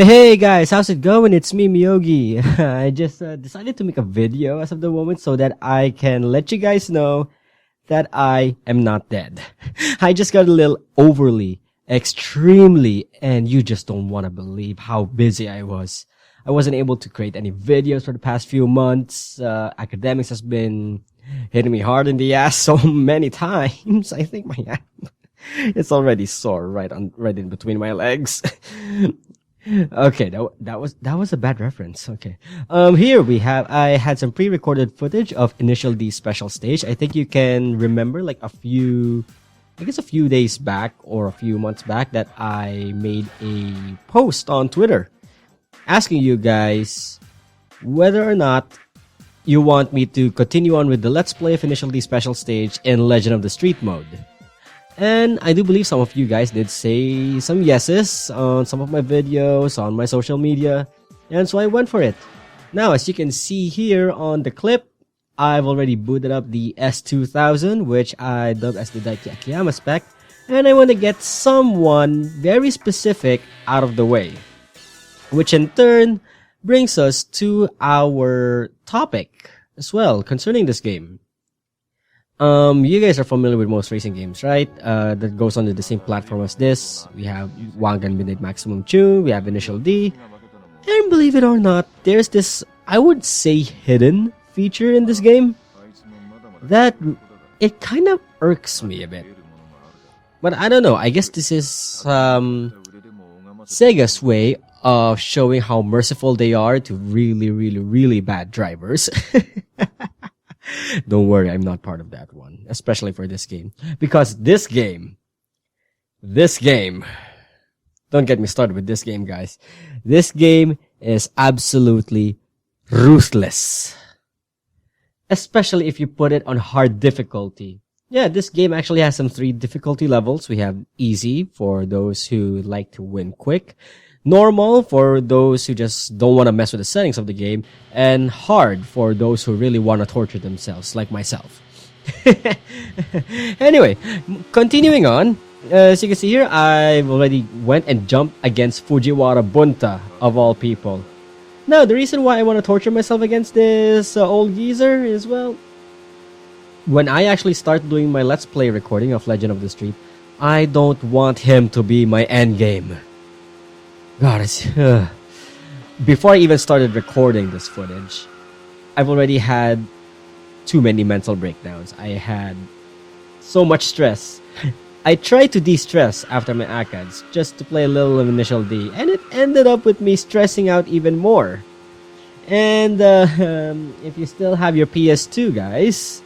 Hey guys, how's it going? It's me, Miyogi. I just decided to make a video as of the moment so that I can let you guys know that I am not dead. I just got a little overly, extremely, and you just don't want to believe how busy I was. I wasn't able to create any videos for the past few months. Academics has been hitting me hard in the ass so many times. I think my hand, it's already sore right in between my legs. Okay, that was a bad reference. Okay. Here I had some pre-recorded footage of Initial D special stage. I think you can remember like a few days back or a few months back that I made a post on Twitter asking you guys whether or not you want me to continue on with the Let's Play of Initial D special stage in Legend of the Street mode. And I do believe some of you guys did say some yeses on some of my videos on my social media, and so I went for it. Now, as you can see here on the clip, I've already booted up the S2000, which I dubbed as the Daiki Akiyama spec, and I want to get someone very specific out of the way, which in turn brings us to our topic as well concerning this game. You guys are familiar with most racing games, right? That goes under the same platform as this. We have Wangan Midnight Maximum Tune, we have Initial D, and believe it or not, there's this, I would say, hidden feature in this game that it kind of irks me a bit. But I don't know, I guess this is Sega's way of showing how merciful they are to really bad drivers. Don't worry, I'm not part of that one, especially for this game. Because this game, don't get me started with this game, guys. This game is absolutely ruthless. Especially if you put it on hard difficulty. Yeah, this game actually has some 3 difficulty levels. We have easy for those who like to win quick, normal for those who just don't want to mess with the settings of the game, and hard for those who really want to torture themselves, like myself. Anyway, continuing on, as you can see here, I've already went and jumped against Fujiwara Bunta, of all people. Now, the reason why I want to torture myself against this old geezer is, well, when I actually start doing my Let's Play recording of Legend of the Street, I don't want him to be my endgame. God, before I even started recording this footage, I've already had too many mental breakdowns. I had so much stress. I tried to de-stress after my ACADS just to play a little of Initial D, and it ended up with me stressing out even more. And if you still have your PS2, guys,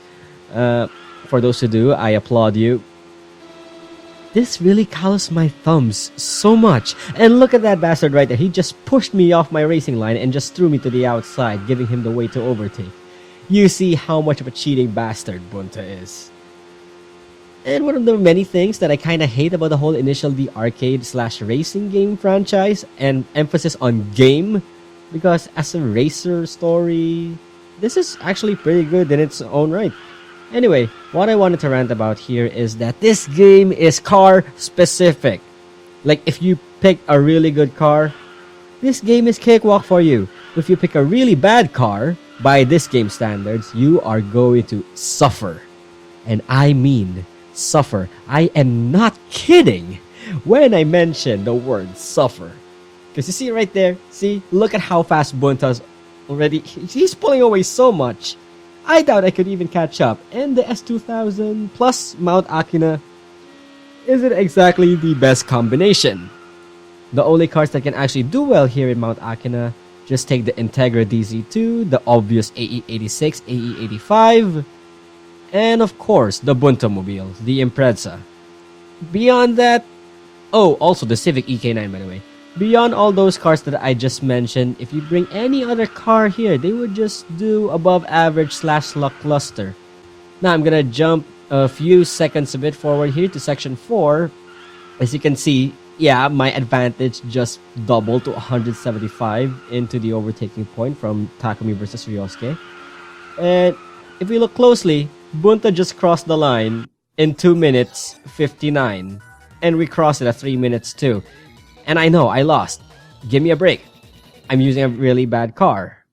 for those who do, I applaud you. This really calloused my thumbs so much. And look at that bastard right there. He just pushed me off my racing line and just threw me to the outside, giving him the way to overtake. You see how much of a cheating bastard Bunta is. And one of the many things that I kind of hate about the whole Initial D arcade/racing game franchise, and emphasis on game, because as a racer story, this is actually pretty good in its own right. Anyway, what I wanted to rant about here is that this game is car specific. Like, if you pick a really good car, this game is cakewalk for you. If you pick a really bad car, by this game standards, you are going to suffer. And I mean suffer. I am not kidding when I mention the word suffer. Because you see right there, see, look at how fast Bunta's already, he's pulling away so much. I doubt I could even catch up, and the S2000 plus Mount Akina isn't exactly the best combination. The only cars that can actually do well here in Mount Akina, just take the Integra DZ2, the obvious AE86, AE85, and of course the Bunta Mobile, the Impreza. Beyond that, oh, also the Civic EK9 by the way. Beyond all those cars that I just mentioned, if you bring any other car here, they would just do above average / lackluster. Now I'm gonna jump a few seconds a bit forward here to section 4. As you can see, yeah, my advantage just doubled to 175 into the overtaking point from Takumi versus Ryosuke. And if we look closely, Bunta just crossed the line in 2 minutes 59. And we crossed it at 3 minutes too. And I know, I lost. Give me a break. I'm using a really bad car.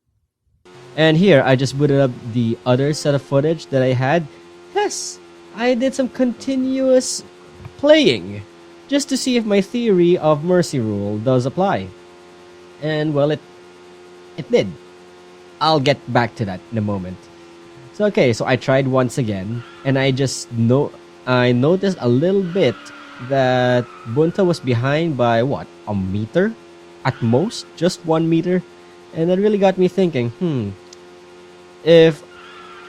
And here, I just booted up the other set of footage that I had. Yes, I did some continuous playing just to see if my theory of mercy rule does apply. And well, it did. I'll get back to that in a moment. So okay, so I tried once again, and I noticed a little bit that Bunta was behind by what, a meter? At most, just 1 meter. And that really got me thinking, if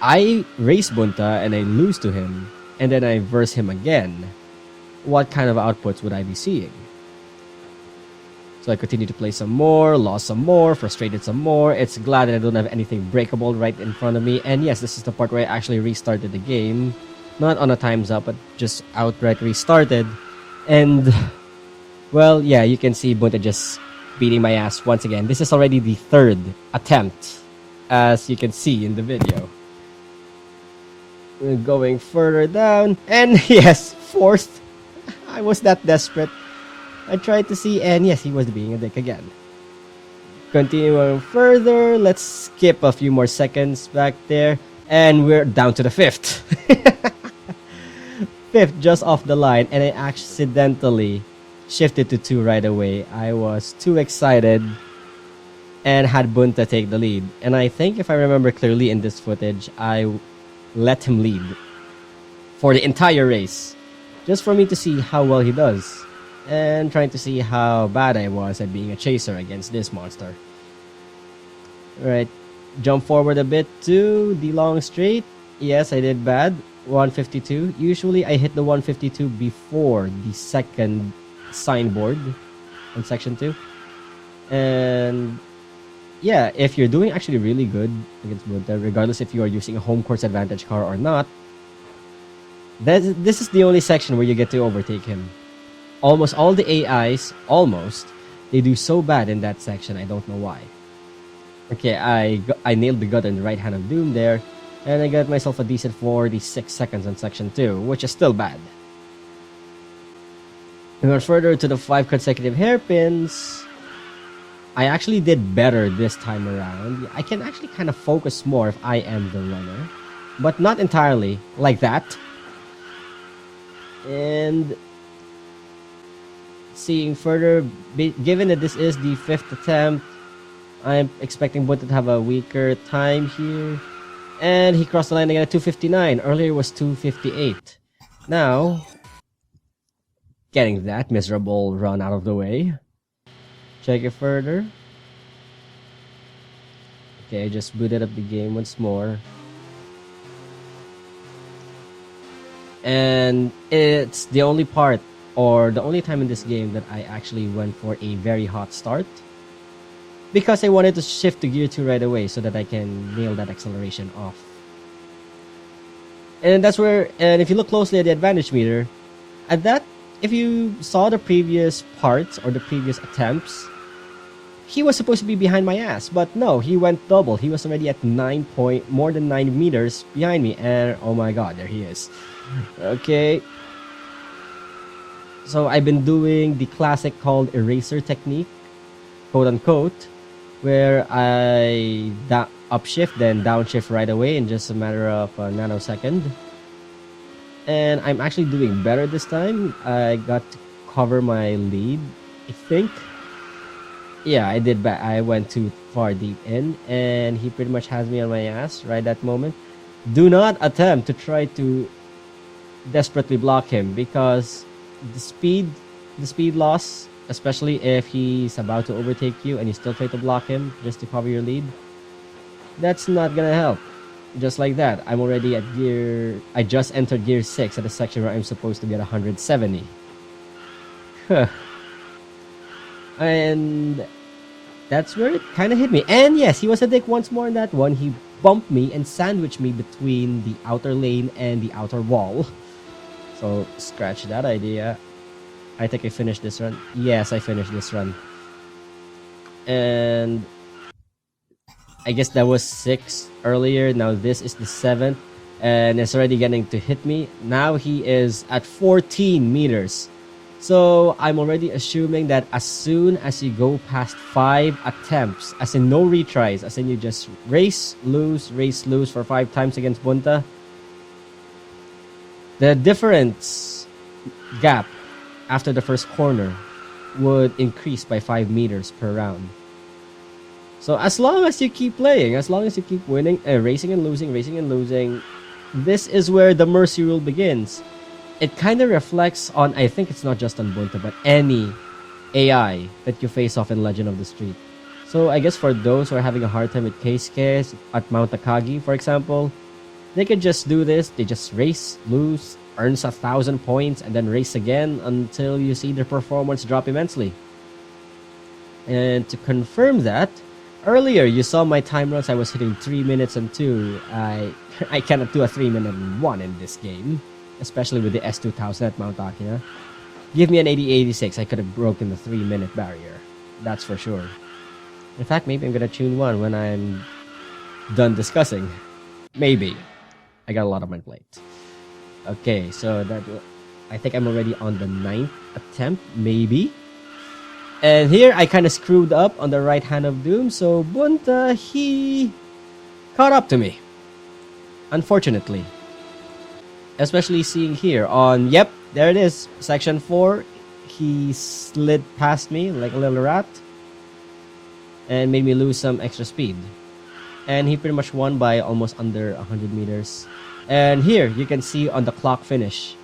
I race Bunta and I lose to him, and then I verse him again, what kind of outputs would I be seeing? So I continued to play some more, lost some more, frustrated some more. It's glad that I don't have anything breakable right in front of me. And yes, this is the part where I actually restarted the game. Not on a time's up, but just outright restarted. And, well, yeah, you can see Bunta just beating my ass once again. This is already the 3rd attempt, as you can see in the video. We're going further down. And yes, 4th. I was that desperate. I tried to see, and yes, he was being a dick again. Continuing further, let's skip a few more seconds back there, and we're down to the 5th. 5th, just off the line, and I accidentally shifted to 2 right away. I was too excited and had Bunta take the lead. And I think if I remember clearly in this footage, I let him lead for the entire race, just for me to see how well he does. And trying to see how bad I was at being a chaser against this monster. Alright, jump forward a bit to the long straight. Yes, I did bad. 152. Usually I hit the 152 before the second signboard in section 2. And yeah, if you're doing actually really good against Bunta, regardless if you are using a home course advantage car or not, this is the only section where you get to overtake him. Almost all the AIs, they do so bad in that section, I don't know why. Okay, I nailed the gut in the right hand of doom there, and I got myself a decent 46 seconds on section 2, which is still bad. And then further to the 5 consecutive hairpins, I actually did better this time around. I can actually kind of focus more if I am the runner, but not entirely like that. And seeing further, given that this is the 5th attempt, I'm expecting Bunta to have a weaker time here. And he crossed the line again at 259. Earlier was 258. Now, getting that miserable run out of the way. Check it further. Okay, I just booted up the game once more. And it's the only part, or the only time in this game that I actually went for a very hot start, because I wanted to shift to gear 2 right away so that I can nail that acceleration off. And that's where, and if you look closely at the advantage meter, at that, if you saw the previous parts or the previous attempts, he was supposed to be behind my ass, but no, he went double. He was already at more than 9 meters behind me, and oh my god, there he is. Okay. So I've been doing the classic called eraser technique, quote unquote, where I upshift then downshift right away in just a matter of a nanosecond. And I'm actually doing better this time. I got to cover my lead, I think. Yeah, I did bad. I went too far deep in, and he pretty much has me on my ass right that moment. Do not attempt to try to desperately block him, because the speed loss, especially if he's about to overtake you and you still try to block him just to cover your lead, that's not gonna help. Just like that, I'm already at I just entered gear 6 at a section where I'm supposed to be at 170. And that's where it kind of hit me. And yes, he was a dick once more in that one. He bumped me and sandwiched me between the outer lane and the outer wall. So scratch that idea. I think I finished this run. Yes, I finished this run. And I guess that was 6 earlier. Now this is the 7th, and it's already getting to hit me. Now he is at 14 meters. So I'm already assuming that as soon as you go past 5 attempts, as in no retries, as in you just race, lose for 5 times against Bunta, the difference gap after the first corner would increase by 5 meters per round. So as long as you keep playing, as long as you keep winning, racing and losing, this is where the mercy rule begins. It kind of reflects on, I think it's not just on Bunta, but any AI that you face off in Legend of the Street. So I guess for those who are having a hard time with Keisuke at Mount Akagi, for example, they could just do this. They just race, lose, earns 1,000 points, and then race again until you see their performance drop immensely. And to confirm that, earlier you saw my time runs. I was hitting 3 minutes and 2. I cannot do a 3 minute 1 in this game, especially with the S2000 at Mount Akina. Give me an 8086, I could have broken the 3 minute barrier. That's for sure. In fact, maybe I'm gonna tune 1 when I'm done discussing. Maybe. I got a lot on my plate. Okay, so I think I'm already on the 9th attempt, maybe. And here I kind of screwed up on the right hand of doom, so Bunta, he caught up to me. Unfortunately. Especially seeing here on, yep, there it is, section 4. He slid past me like a little rat and made me lose some extra speed. And he pretty much won by almost under 100 meters. And here you can see on the clock finish.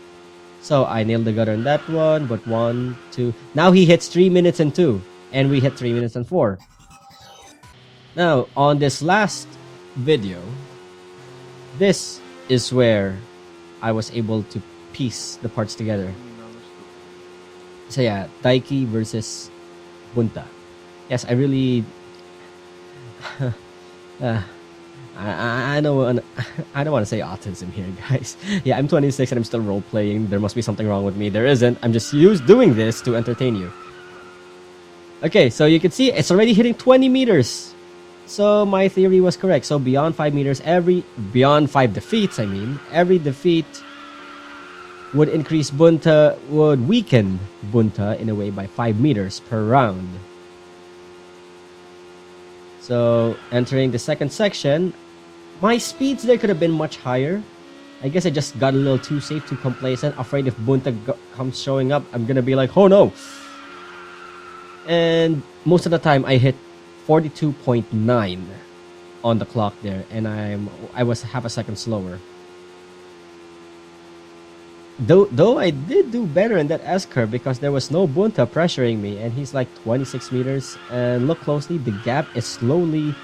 So I nailed the gutter on that one, but 1, 2. Now he hits 3 minutes and 2, and we hit 3 minutes and 4. Now on this last video, this is where I was able to piece the parts together. So yeah, Daiki versus Bunta. Yes, I really I don't want to say autism here, guys. Yeah, I'm 26 and I'm still role playing. There must be something wrong with me. There isn't. I'm just doing this to entertain you. Okay, so you can see it's already hitting 20 meters. So my theory was correct. So beyond 5 meters, beyond 5 defeats, every defeat would increase Bunta, would weaken Bunta in a way by 5 meters per round. So entering the second section, my speeds there could have been much higher. I guess I just got a little too safe, too complacent, afraid if Bunta comes showing up, I'm gonna be like, oh no. And most of the time I hit 42.9 on the clock there, and I was half a second slower. Though I did do better in that S-curve because there was no Bunta pressuring me, and he's like 26 meters, and look closely, the gap is slowly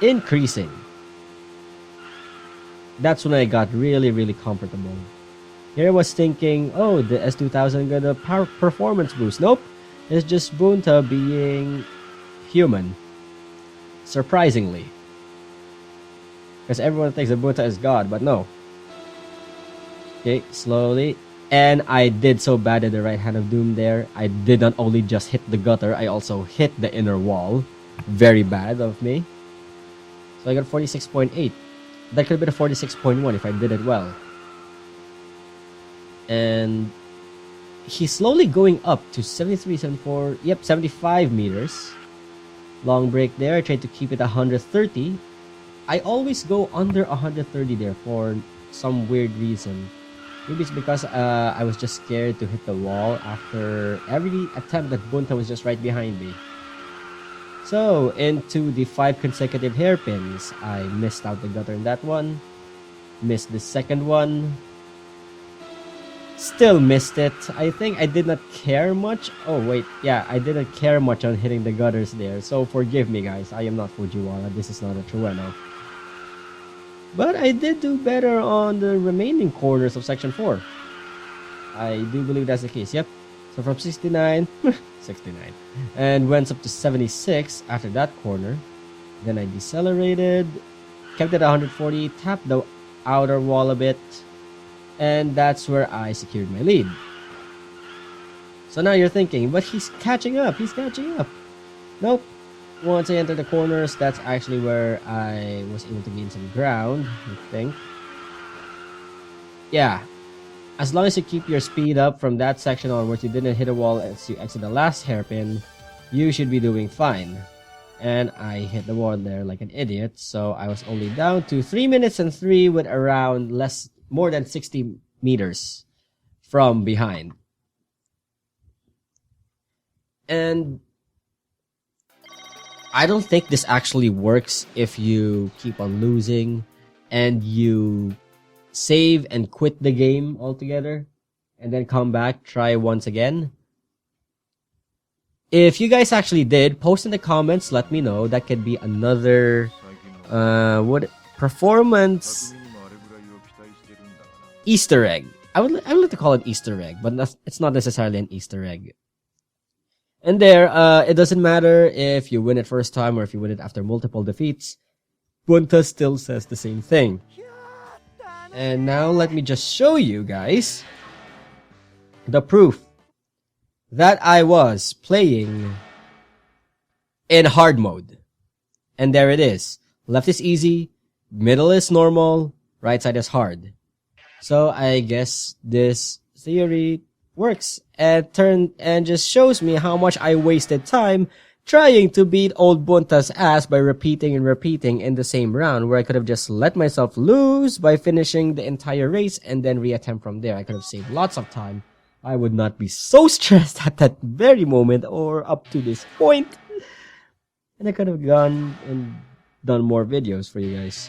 increasing. That's when I got really, really comfortable. Here I was thinking, oh, the S2000 got a performance boost. Nope, it's just Bunta being human. Surprisingly. Because everyone thinks that Bunta is God, but no. Okay, slowly. And I did so bad at the right hand of doom there. I did not only just hit the gutter, I also hit the inner wall. Very bad of me. So I got 46.8. That could have been a 46.1 if I did it well. And he's slowly going up to 73, 74, yep, 75 meters. Long break there. I tried to keep it 130. I always go under 130 there for some weird reason. Maybe it's because I was just scared to hit the wall after every attempt that Bunta was just right behind me. So, into the 5 consecutive hairpins, I missed out the gutter in that one. Missed the second one. Still missed it. I think I did not care much. Oh, wait. Yeah, I didn't care much on hitting the gutters there. So, forgive me, guys. I am not Fujiwara. This is not a Trueno. But I did do better on the remaining corners of Section 4. I do believe that's the case. Yep. So from 69, 69, and went up to 76 after that corner. Then I decelerated, kept it at 140, tapped the outer wall a bit, and that's where I secured my lead. So now you're thinking, but he's catching up. Nope. Once I enter the corners, that's actually where I was able to gain some ground, I think. Yeah. as long as you keep your speed up from that section onwards, you didn't hit a wall as you exit the last hairpin, you should be doing fine. And I hit the wall there like an idiot, so I was only down to 3 minutes and 3 with around more than 60 meters from behind. And I don't think this actually works if you keep on losing and you save and quit the game altogether and then come back, try once again. If you guys actually did, post in the comments, let me know. That could be another performance Easter egg. I would like to call it Easter egg, but it's not necessarily an Easter egg. And there, it doesn't matter if you win it first time or if you win it after multiple defeats. Bunta still says the same thing. And now let me just show you guys the proof that I was playing in hard mode. And there it is. Left is easy, middle is normal, right side is hard. So I guess this theory works and just shows me how much I wasted time trying to beat old Bunta's ass by repeating and repeating in the same round, where I could have just let myself lose by finishing the entire race and then reattempt from there. I could have saved lots of time. I would not be so stressed at that very moment or up to this point. And I could have gone and done more videos for you guys.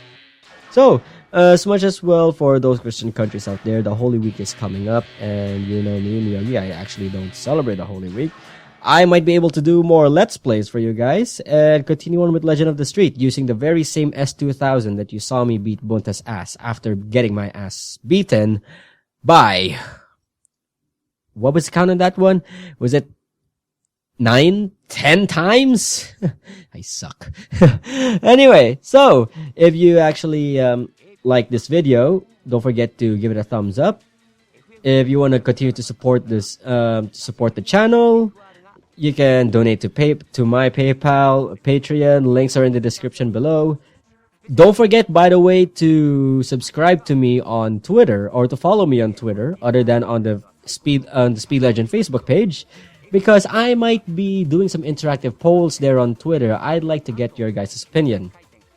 So, as much as well for those Christian countries out there, the Holy Week is coming up. And you know me, Miyagi, I actually don't celebrate the Holy Week. I might be able to do more Let's Plays for you guys and continue on with Legend of the Street using the very same S2000 that you saw me beat Bunta's ass after getting my ass beaten by... What was the count on that one? Was it 9, 10 times? I suck. Anyway, so if you actually like this video, don't forget to give it a thumbs up. If you want to continue to support this, support the channel, you can donate to my PayPal, Patreon. Links are in the description below. Don't forget, by the way, to subscribe to me on Twitter or to follow me on Twitter, other than on the Speed Legend Facebook page, because I might be doing some interactive polls there on Twitter. I'd like to get your guys' opinion.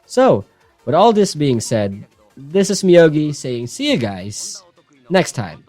So, with all this being said, this is Miyogi saying see you guys next time.